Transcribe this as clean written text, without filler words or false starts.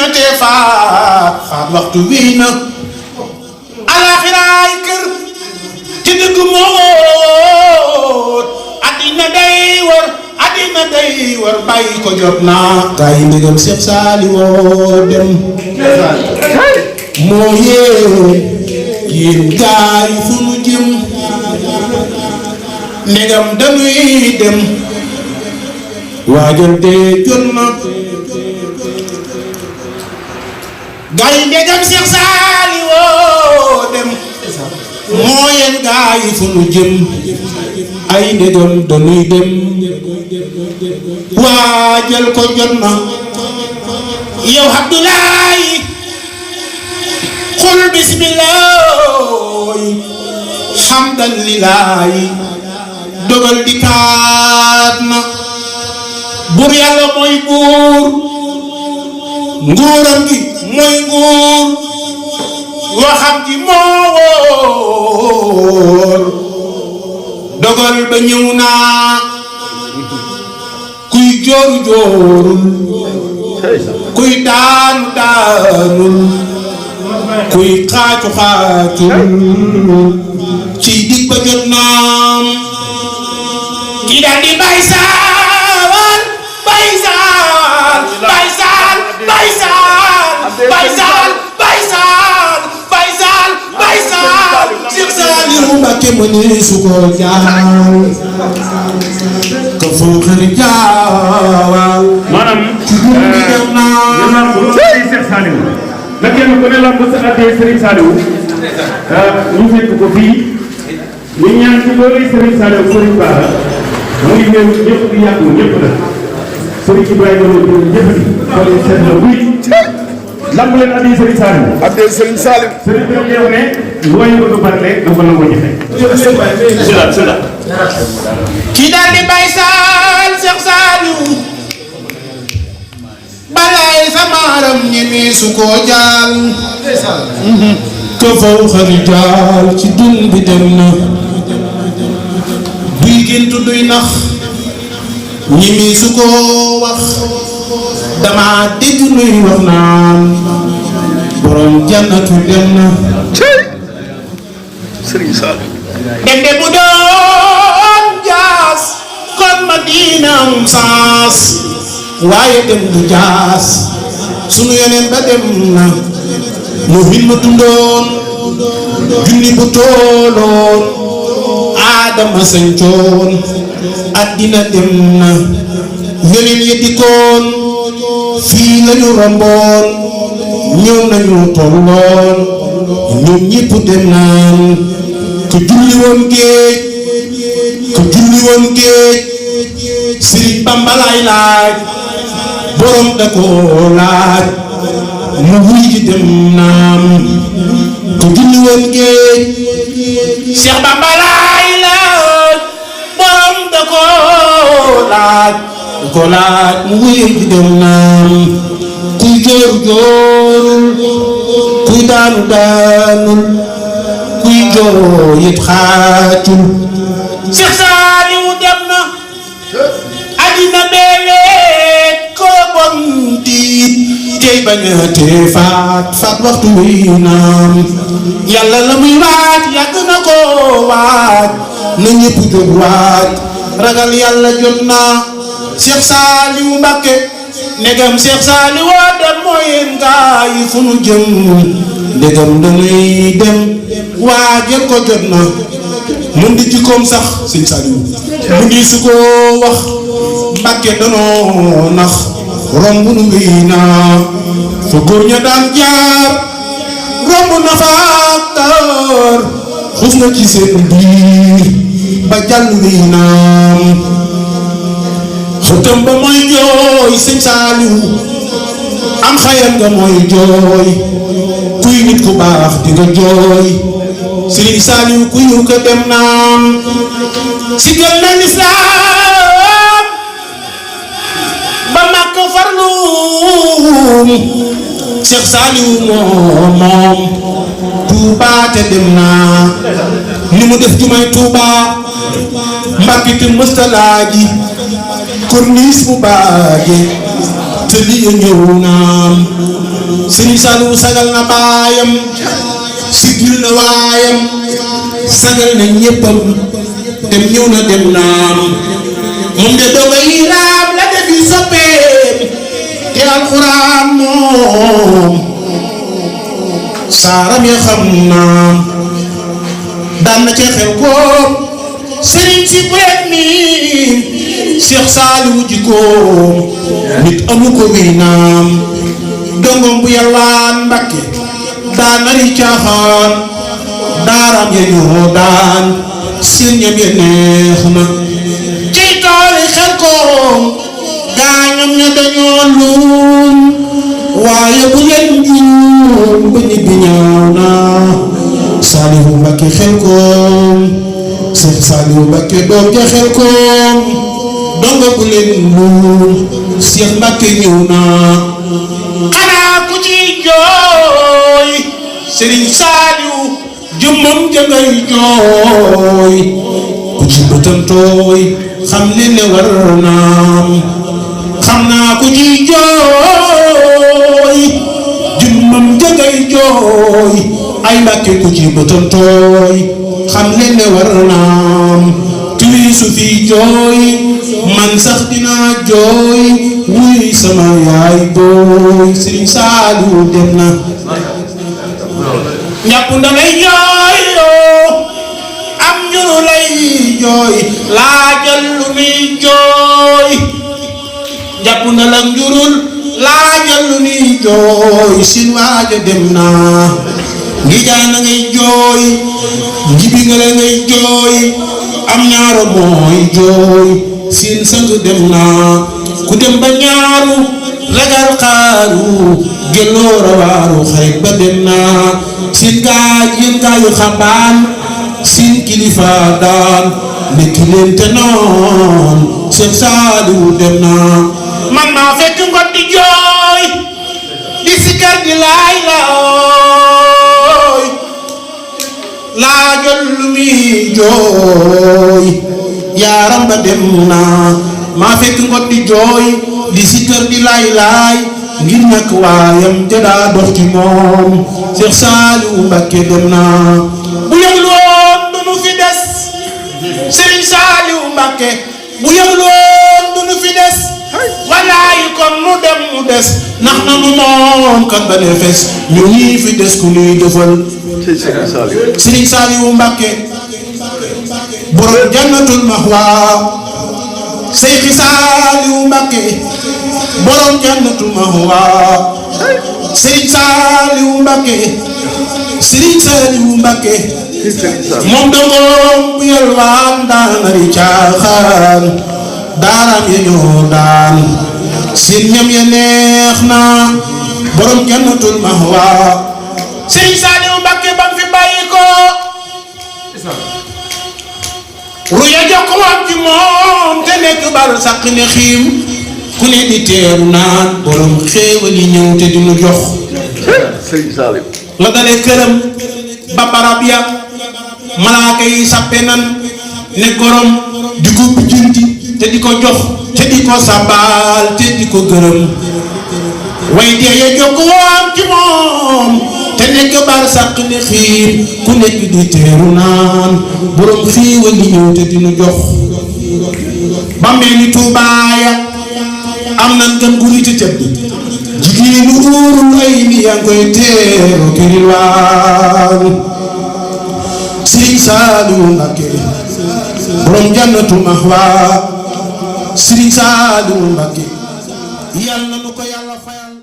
baña tee faat waxtu wii na alaxiraay kër ci dëgg moot addina day war bàyyi ko jot naa gaa yi ndegam Cheikh Saliou dem moo yéen gaa yi fu nu jëm ndegam dañuy dem waajal dee jot na gaa yi ndegam Cheikh Saliou dem moo yéen gaa yi fu nu jëm ay ndegam dañuy dem waajal ko jot na yow Abdoulaye xul bismillah hamdan lillahi dogal di kaat na buur yàlla mooy buur nguuram gi mooy nguur waxam ji moo wóor dogal ba ñëw naa kuy jooru joorul kuy daanu daanul kuy xaacu xaacul ci dig ba jot naam ki daal di bay saal Cheikh Saliou Mbacké ma ne su ko jaal ka foo xëri jaawal maanaam Cheikh Saliou na kenn ku ne la bu sa addee Serigne Saliou ñu fekk ko fii ñu ñaan ci loolu Serigne Saliou Serigne Bara mu ngi ñëw ñëpp di yàqu ñëpp la Serigne Ibrahima Lo ñëpp di xool seet la buy lamb leen addee Serigne Saliou addee Serigne Saliou Serigne bi yow ne looy bëgg a barle da ko nangoo jëfe sila ki daal di bay saal Cheikh Saliou balay samaaram ñeme su ko jaal ka faw xari jaal ci dun bi dem na duy géntu duy nax ñeme su ko wax dama dégg nuy wax naan borom jannatu dem na Serigne Saliou dem de bu doon jaas kon ma diinam saas waaye dem du jaas sunu yeneen ba dem na mu hin ma dundoon junni bu tooloon aadama sañcoon addina dem na yeneen yi dikkoon fii lañu romboon ñëw nañu tolloon ñoom ñépp dem naan ku julli woon géej Sëriñ Bamba laay laaj borom da ko laaj mu wuy ji dem naam ku julli woon géej Cheikh Bamba laay laaj borom da ko laaj mu wuy ji dem naam kuy jooru joorul kuy daanu daanul kuy jooyit xaacul Cheikh Saliou dem na addina beeleet ko bon tiit tey bañatee faat waxtu wi naam yàlla la muy waaj yàgg na ko waaj na ñépp jóg waaj ragal yàlla jot na Cheikh Saliou Mbacké ndegam Cheikh Saliou dem mooy gaa yi fu nu jëm ndegam dañuy dem waajal ko jot na mun di jikkoom sax sëñ Saliou mu ngi su ko wax Mbacké danoo nax romb nu wéy naa fa góor ña daan jaar romb na fa kër xus na ci seen biir ba jàll wéy naa xëtëm ba mooy jooy sëñ Saliou am xayam nga mooy jooy kuy nit ku baax di nga jooy Serigne Saliou ku yu ko dem naam sigal na lislaam ba makk farluum Cheikh Saliou moom Touba te dem naa ni mu def jumay Touba Mbacké te mëstalaaji korniis mu baaje mottali ya ñëw naam Sëriñ Saliou sagal na baayam sigil na waayam sagal na ñéppam dem ñëw na dem naam moom de dogay raam la defi soppeem te alxuraan moom saaram ya xam naam daan na ca xel koom sëriñ si bulet mi Cheikh Saliou jikkoom nit amu ko wi naam dongom bu yalwaan Mbàkke daan nari caaxaan daaram ya ñoo daan seen ñam ya neex na ci tooli xel koom gaañam ña dañoo luum waaye bu leen juum ba ñibbi ñaaw na Saliou Mbàkke xel koom Cheikh Saliou Mbàkke doom ja xel koom dongo bu leen luum Cheikh Mbàkke ñëw na xanaa ku ci jooy Sëriñ Saliou jëmmam ja ngay jooy ku ci bëtam tooy xam leen ne war naam xam naa ku ci jooy jëmmam ja ngay jooy ay Mbàkke ku ci bëtam tooy xam leen ne war naam tuy su fi jooy man sax dinaa jooy wuy sama yaay booy Sëriñ Saliou dem na ñàpp ndamay jooy am ñu lay jooy laajal lu nuy jooy jàpp na la njurul laajal lu nuy jooy sin waaja dem na ngi jaana ngay jooy njibi nga la ngay jooy am ñaaro mooy jooy sin sang dem na ku dem ba ñaaru ragal xaaru gelloo rawaaru xarit ba dem na sin gaaj yéen gaayu xabaan sin kilifa daan nekki leen te noon Cheikh Saliou dem na man maa fekk ngot di jooy di sikar di laay looy laajal lu muy jooy yaaram ba dem na maa fekk ngot di jooy di sikar di laay ngir ñàkk waayam te daa dox ci moom Cheikh Saliou Mbàkke dem na bu yëgul woon du nu fi des Sëriñ Saliou Mbàkke bu yëgul woon du nu fi des walaay kon mu dem mu des ndax na nu moom kan ba ne fes ñu ñii fi des ku ñuy defal Sëriñ Saliou Mbàkke borom jannatul mahwa Seyxi Saliou Mbàkke borom jannatul mahwa Sëriñ Saliou Mbàkke Sëriñ Saliou Mbàkke moom dangoom bu yalwaan daan nari caaxaan daaram ya ñoo daan seen ñam ya neex na borom jannatul mahwa Sëriñ Saliou Mbàkke bam fi bàyyi ko ruya jokk woon ci moom te nekk bar sàq ne xiim ku ne di teeru naan borom xéewal yi ñëw te di nu jox Sëriñ Saliou la dale këram ba barab ya malaaka yi sàppe nan ne gorom di ko bijjanti te di ko jox te di ko sabaal te di ko gërëm way dee ya jokk woon ci moom te nekk bar sàq ne xiim ku nekk di teeru naan borom xéewal yi ñëw te di nu jox ba mel ni Tuubaaya am nan gan gu rite tëdd jigéenu uurul ay ni yaa ngi koy teeru kirilwaan Sëriñ Saliou Mbàkke borom jannatul mahwa Sëriñ Saliou Mbàkke yàlla na nu ko yàlla fayal